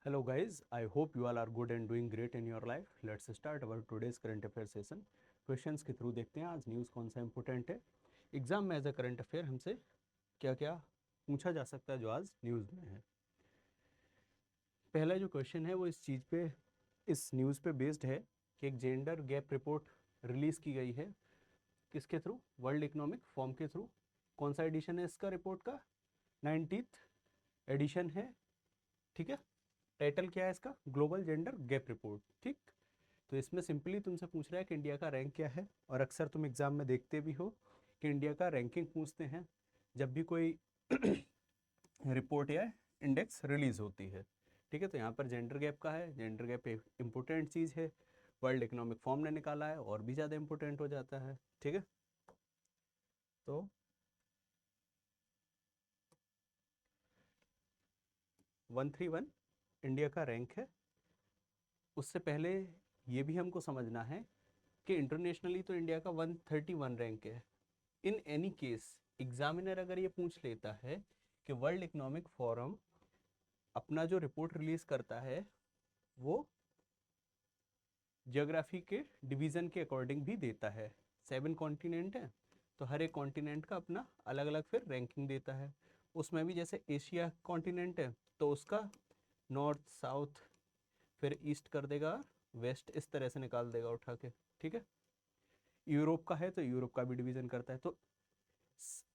Hello guys, I hope you all are good and doing great in your life. Let's start our today's current affair session. Questions के through देखते हैं आज news कौन सा important है। Exam में as a current affair हमसे क्या क्या पूछा जा सकता है जो आज न्यूज़ में है। पहला जो क्वेश्चन है वो इस न्यूज़ पे बेस्ड है कि एक जेंडर गैप रिपोर्ट रिलीज़ की गई है। किसके थ्रू? वर्ल्ड इकोनॉमिक फोरम के थ्रू। कौन सा एडिशन है इसका रिपोर्ट का? 90th एडिशन है। ठीक है, टाइटल क्या है इसका? Global gender gap report. ठीक, तो इसमें सिंपली तुमसे पूछ रहा है कि इंडिया का रैंक क्या है, और अक्सर तुम एग्जाम में देखते भी हो कि इंडिया का रैंकिंग पूछते हैं जब भी कोई रिपोर्ट या इंडेक्स रिलीज होती है। ठीक है, तो यहाँ पर जेंडर गैप का है। जेंडर गैप एक इम्पोर्टेंट चीज़ है, वर्ल्ड इकोनॉमिक फॉर्म ने निकाला है और भी ज़्यादा इम्पोर्टेंट हो जाता है। ठीक है, तो 131 इंडिया का रैंक है। उससे पहले ये भी हमको समझना है कि इंटरनेशनली तो इंडिया का 131 रैंक है। इन एनी केस एग्जामिनर अगर ये पूछ लेता है कि वर्ल्ड इकोनॉमिक फोरम अपना जो रिपोर्ट रिलीज करता है वो जियोग्राफी के डिवीजन के अकॉर्डिंग भी देता है। 7 कॉन्टिनेंट है तो हर एक कॉन्टिनेंट का अपना अलग अलग फिर रैंकिंग देता है। उसमें भी जैसे एशिया कॉन्टिनेंट है तो उसका नॉर्थ साउथ फिर ईस्ट कर देगा, वेस्ट इस तरह से निकाल देगा उठा के। ठीक है, यूरोप का है तो यूरोप का भी डिवीजन करता है। तो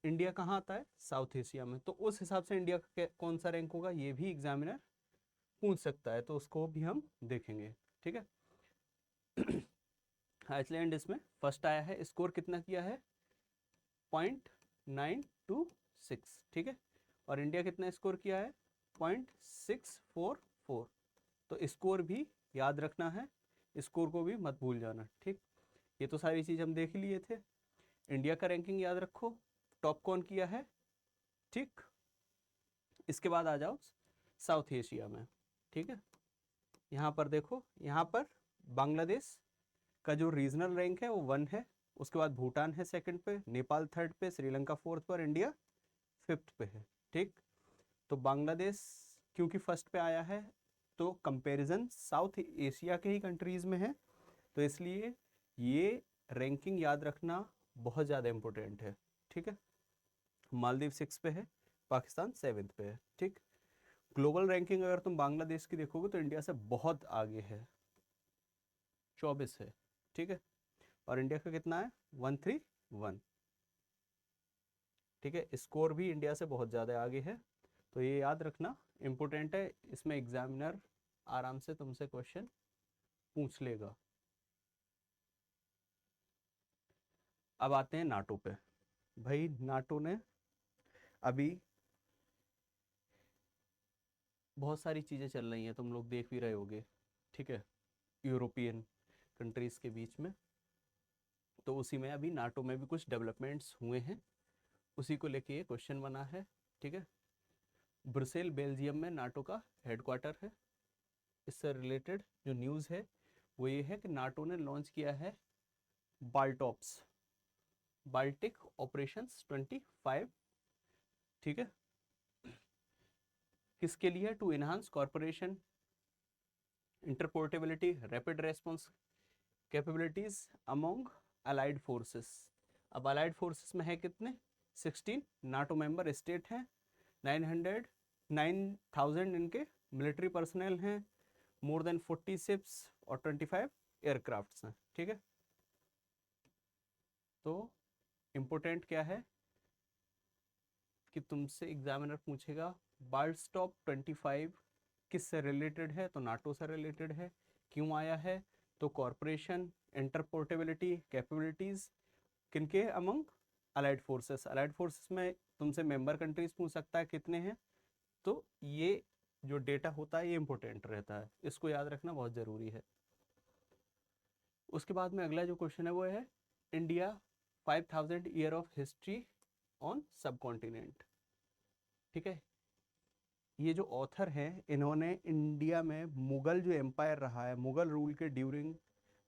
इंडिया कहाँ आता है? साउथ एशिया में। तो उस हिसाब से इंडिया का कौन सा रैंक होगा ये भी एग्जामिनर पूछ सकता है, तो उसको भी हम देखेंगे। ठीक है, आइसलैंड इसमें फर्स्ट आया है। स्कोर कितना किया है? 0.926। ठीक है, और इंडिया कितना स्कोर किया है? 0.644। तो स्कोर भी याद रखना है, स्कोर को भी मत भूल जाना। ठीक, ये तो सारी चीज़ हम देख ही लिए थे। इंडिया का रैंकिंग याद रखो, टॉप कौन किया है। ठीक, इसके बाद आ जाओ साउथ एशिया में। ठीक है, यहाँ पर देखो, यहाँ पर बांग्लादेश का जो रीजनल रैंक है वो 1 है। उसके बाद भूटान है सेकंड पे, नेपाल थर्ड पे, श्रीलंका फोर्थ पर, इंडिया फिफ्थ पे है। ठीक, तो बांग्लादेश क्योंकि फर्स्ट पे आया है तो कंपैरिजन साउथ एशिया के ही कंट्रीज में है, तो इसलिए ये रैंकिंग याद रखना बहुत ज़्यादा इंपॉर्टेंट है। ठीक है, मालदीव 6 पे है, पाकिस्तान 7th पे है। ठीक, ग्लोबल रैंकिंग अगर तुम बांग्लादेश की देखोगे तो इंडिया से बहुत आगे है, 24 है। ठीक है, और इंडिया का कितना है? 131। ठीक है, स्कोर भी इंडिया से बहुत ज़्यादा आगे है, तो ये याद रखना इम्पोर्टेंट है। इसमें एग्जामिनर आराम से तुमसे क्वेश्चन पूछ लेगा। अब आते हैं नाटो पे। भाई नाटो ने अभी बहुत सारी चीज़ें चल रही हैं, तुम लोग देख भी रहे होगे। ठीक है, यूरोपियन कंट्रीज़ के बीच में, तो उसी में अभी नाटो में भी कुछ डेवलपमेंट्स हुए हैं, उसी को लेके ये क्वेश्चन बना है। ठीक है, ब्रुसेल बेल्जियम में नाटो का हेडक्वार्टर है। इससे रिलेटेड जो न्यूज़ है वो ये है कि नाटो ने लॉन्च किया है बाल्टॉप्स, बाल्टिक ऑपरेशंस 25। ठीक है, किसके लिए? To enhance corporation, interoperability, rapid response capabilities among allied forces. अब अलाइड फोर्सेस में है कितने? 16 नाटो मेंबर स्टेट हैं, 9,000 इनके मिलिट्री पर्सनल हैं, मोर देन 40 शिप्स और 25 एयरक्राफ्ट्स हैं। ठीक है, तो इम्पोर्टेंट क्या है कि तुमसे एग्जामिनर पूछेगा बाल्टस्टॉप 25 किससे रिलेटेड है? तो नाटो से रिलेटेड है। क्यों आया है? तो कॉरपोरेशन, इंटरपोर्टेबिलिटी, कैपेबिलिटीज किनके? Among allied forces. Allied forces में तुमसे मेंबर कंट्रीज पूछ सकता है कितने हैं, तो ये जो डेटा होता है ये इंपॉर्टेंट रहता है, इसको याद रखना बहुत ज़रूरी है। उसके बाद में अगला जो क्वेश्चन है वो है India 5000 year of history on सब कॉन्टिनेंट। ठीक है, ये जो ऑथर हैं इन्होंने इंडिया में मुगल जो एम्पायर रहा है, मुगल रूल के ड्यूरिंग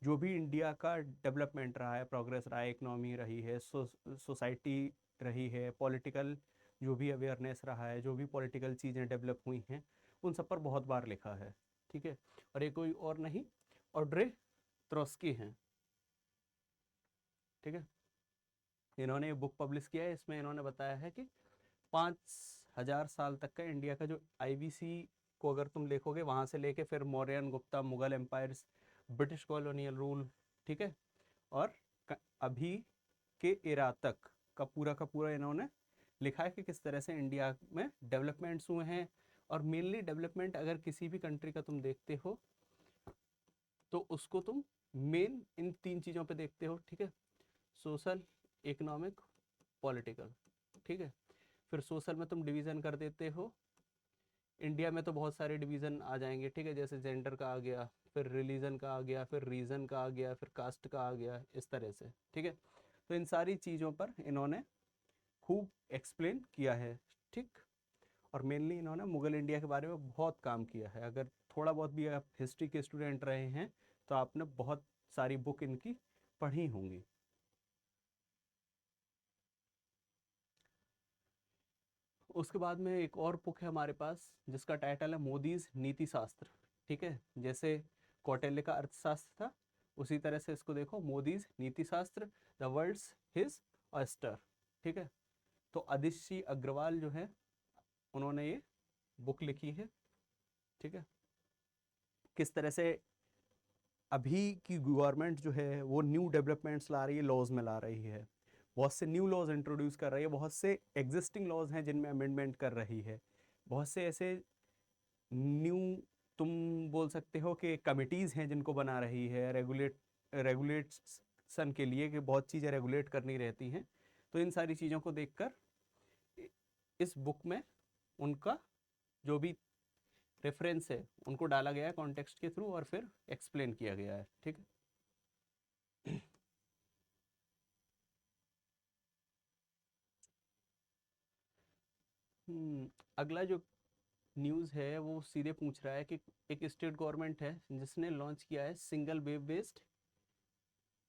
जो भी इंडिया का डेवलपमेंट रहा है, प्रोग्रेस रहा है, इकोनॉमी रही है, सोसाइटी रही है, पॉलिटिकल जो भी अवेयरनेस रहा है, जो भी पॉलिटिकल चीज़ें डेवलप हुई हैं, उन सब पर बहुत बार लिखा है, ठीक है। और ये कोई और नहीं ऑड्रे त्रोस्की हैं, ठीक है। इन्होंने ये बुक पब्लिश किया है, इसमें इन्होंने बताया है कि 5000 साल तक का इंडिया का जो आईवीसी को अगर तुम देखोगे वहां से लेके फिर Mauryan, Gupta, Mughal empires, British colonial rule, ठीक है, और अभी के एरा तक का पूरा इन्होंने लिखा है कि किस तरह से इंडिया में डेवलपमेंट्स हुए हैं। और मेनली डेवलपमेंट अगर किसी भी कंट्री का तुम देखते हो तो उसको तुम मेन इन 3 चीज़ों पे देखते हो, ठीक है। सोशल, इकोनॉमिक, पॉलिटिकल, ठीक है। फिर सोशल में तुम डिवीज़न कर देते हो, इंडिया में तो बहुत सारे डिवीज़न आ जाएंगे, ठीक है, जैसे जेंडर का आ गया, फिर रिलीजन का आ गया, फिर रीजन का आ गया, फिर कास्ट का आ गया, इस तरह से, ठीक है। तो इन सारी चीज़ों पर इन्होंने खूब एक्सप्लेन किया है, ठीक। और मेनली इन्होंने मुगल इंडिया के बारे में बहुत काम किया है। अगर थोड़ा बहुत भी आप हिस्ट्री के स्टूडेंट रहे हैं तो आपने बहुत सारी बुक इनकी पढ़ी होंगी। उसके बाद में एक और बुक है हमारे पास जिसका टाइटल है मोदीज नीति शास्त्र, ठीक है। जैसे कौटिल्य का अर्थशास्त्र था उसी तरह से इसको देखो, मोदीज नीति शास्त्र, द वर्ल्ड्स हिज ऑयस्टर, ठीक है। तो अदिशि अग्रवाल जो है उन्होंने ये बुक लिखी है, ठीक है। किस तरह से अभी की गवर्नमेंट जो है वो न्यू डेवलपमेंट्स ला रही है, लॉज में ला रही है, बहुत से न्यू लॉज इंट्रोड्यूस कर रही है, बहुत से एग्जिस्टिंग लॉज हैं जिनमें अमेंडमेंट कर रही है, बहुत से ऐसे न्यू तुम बोल सकते हो कि कमिटीज़ हैं जिनको बना रही है रेगुलेशन के लिए, कि बहुत चीज़ें रेगुलेट करनी रहती हैं। तो इन सारी चीज़ों को देखकर इस बुक में उनका जो भी रेफरेंस है उनको डाला गया है कॉन्टेक्स्ट के थ्रू और फिर एक्सप्लेन किया गया है, ठीक है। अगला जो न्यूज़ है वो सीधे पूछ रहा है कि एक स्टेट गवर्नमेंट है जिसने लॉन्च किया है सिंगल वेब बेस्ड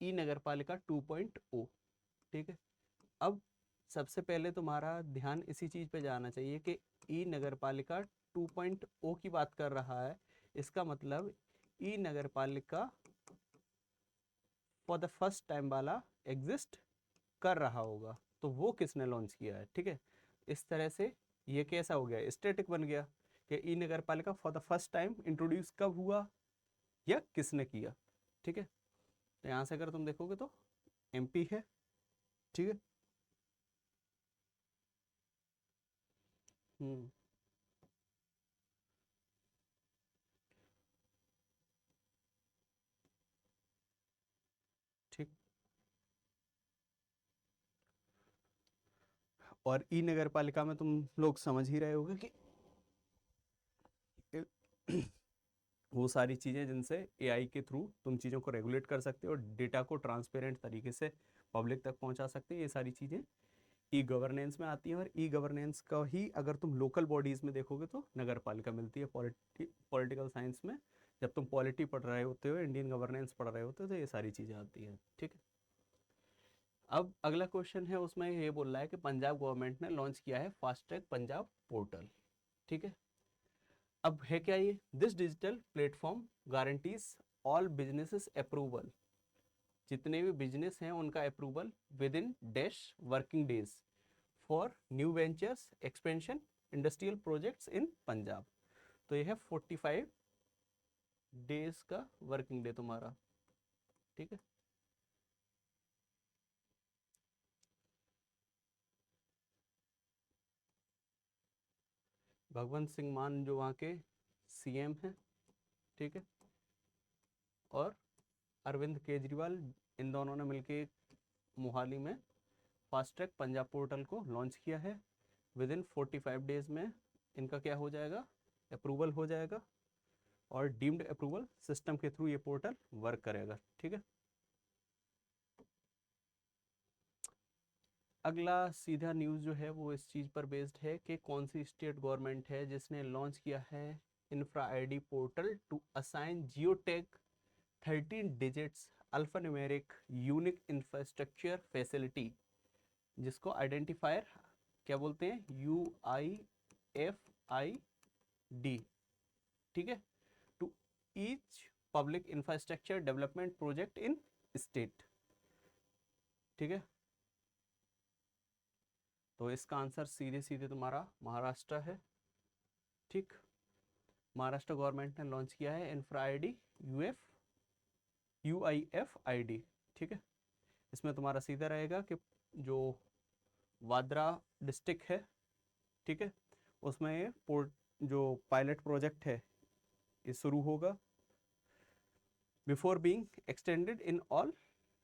ई नगर पालिका 2.0, ठीक है। अब सबसे पहले तुम्हारा ध्यान इसी चीज़ पे जाना चाहिए कि ई नगर पालिका 2.0 की बात कर रहा है, इसका मतलब ई नगर पालिका फॉर द फर्स्ट टाइम वाला एग्जिस्ट कर रहा होगा, तो वो किसने लॉन्च किया है, ठीक है। इस तरह से ये कैसा हो गया, स्टैटिक बन गया कि ई नगर पालिका for the first time introduce कब हुआ या किसने किया, ठीक है। तो यहाँ से अगर तुम देखोगे तो एमपी है, ठीक है। हम्म ठीक। और ई नगर पालिका में तुम लोग समझ ही रहे होगे कि वो सारी चीज़ें जिनसे एआई के थ्रू तुम चीज़ों को रेगुलेट कर सकते हो और डेटा को ट्रांसपेरेंट तरीके से पब्लिक तक पहुंचा सकते हो, ये सारी चीज़ें ई गवर्नेंस में आती हैं। और ई गवर्नेंस का ही अगर तुम लोकल बॉडीज़ में देखोगे तो नगर पालिका मिलती है पॉलिटिकल साइंस में। जब तुम पॉलिटी पढ़ रहे होते हो, इंडियन गवर्नेंस पढ़ रहे होते हो, तो ये सारी चीज़ें आती हैं, ठीक है। अब अगला क्वेश्चन है, उसमें ये बोल रहा है कि पंजाब गवर्नमेंट ने लॉन्च किया है फास्ट ट्रैक पंजाब पोर्टल, ठीक है। अब है क्या ये, this digital platform guarantees all businesses approval, जितने भी बिजनेस हैं उनका approval with in dash working days for new ventures expansion industrial projects in Punjab. तो ये है 45 डेज का वर्किंग डे तुम्हारा, ठीक है। भगवंत सिंह मान जो वहाँ के सीएम हैं, ठीक है, और अरविंद केजरीवाल, इन दोनों ने मिलकर मोहाली में फास्ट ट्रैक पंजाब पोर्टल को लॉन्च किया है। विद इन 45 डेज में इनका क्या हो जाएगा, अप्रूवल हो जाएगा, और डीम्ड अप्रूवल सिस्टम के थ्रू ये पोर्टल वर्क करेगा, ठीक है। अगला सीधा न्यूज़ जो है वो इस चीज़ पर बेस्ड है कि कौन सी स्टेट गवर्नमेंट है जिसने लॉन्च किया है infra ID portal to assign geo tag 13 digits alphanumeric unique infrastructure facility, जिसको आइडेंटिफायर क्या बोलते हैं, UIFID, ठीक है, to each public infrastructure development project in state, ठीक है। तो इसका आंसर सीधे सीधे तुम्हारा महाराष्ट्र है, ठीक। महाराष्ट्र गवर्नमेंट ने लॉन्च किया है इंफ्रा आईडी UIF ID, ठीक है। इसमें तुम्हारा सीधा रहेगा कि जो वाद्रा डिस्ट्रिक्ट है, ठीक है, उसमें ये पोर्ट जो पायलट प्रोजेक्ट है ये शुरू होगा before being extended in all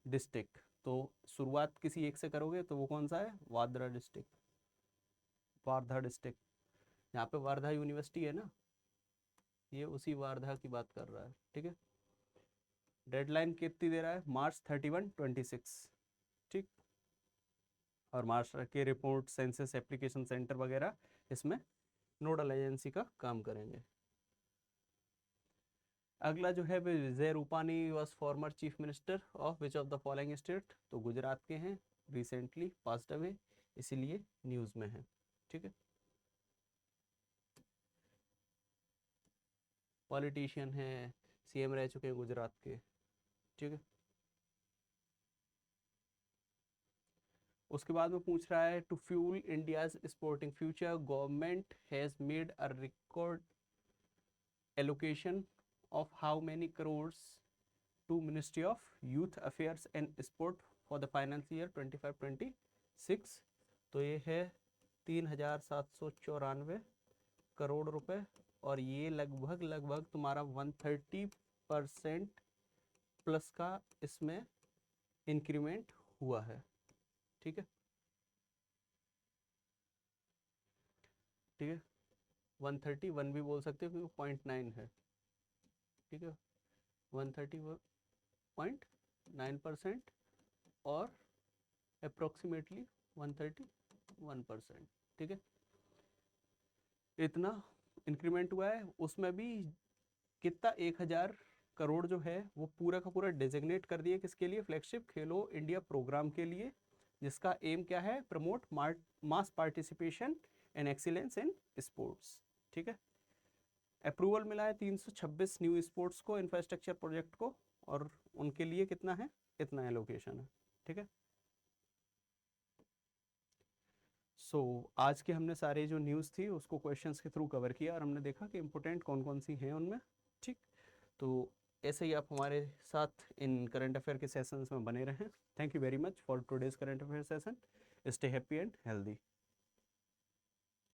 district. तो शुरुआत किसी एक से करोगे तो वो कौन सा है, वार्धा डिस्ट्रिक्ट, वार्धा डिस्ट्रिक्ट। यहाँ पे वार्धा यूनिवर्सिटी है ना, ये उसी वार्धा की बात कर रहा है, ठीक है। डेडलाइन कितनी दे रहा है, March 31, 26, ठीक। और महाराष्ट्र के रिपोर्ट सेंसस एप्लीकेशन सेंटर वगैरह इसमें नोडल एजेंसी का काम करेंगे। अगला जो है Vijay Rupani was former chief minister of which of the following state, तो गुजरात के हैं, रिसेंटली पास्ड अवे, इसीलिए न्यूज़ में है, ठीक है। पॉलिटिशियन है, CM रह चुके हैं गुजरात के, ठीक है। उसके बाद में पूछ रहा है to fuel India's sporting future government has made a record allocation of how many crores to ministry of youth affairs and sport for the financial year 25-26। तो ये है 3,794 करोड़ रुपए, और ये लगभग तुम्हारा 130% प्लस का इसमें इंक्रीमेंट हुआ है, ठीक है, ठीक है। 131 भी बोल सकते हो क्योंकि 0.9 है, ठीक है। 130.9% और अप्रोक्सीमेटली 131%, ठीक है। इतना इंक्रीमेंट हुआ है। उसमें भी कितना 1,000 करोड़ जो है वो पूरा का पूरा डेजिग्नेट कर दिए किसके लिए, फ्लैगशिप खेलो इंडिया प्रोग्राम के लिए, जिसका एम क्या है, promote mass participation and excellence in sports, ठीक है। अप्रूवल मिला है 326 न्यू स्पोर्ट्स को, इंफ्रास्ट्रक्चर प्रोजेक्ट को, और उनके लिए कितना है, इतना एलोकेशन है, ठीक है। सो आज के हमने सारे जो न्यूज़ थी उसको क्वेश्चंस के थ्रू कवर किया, और हमने देखा कि इंपॉर्टेंट कौन कौन सी हैं उनमें, ठीक। तो ऐसे ही आप हमारे साथ इन करंट अफेयर के सेशंस में बने रहें। Thank you very much for today's current affair session. Stay happy and healthy.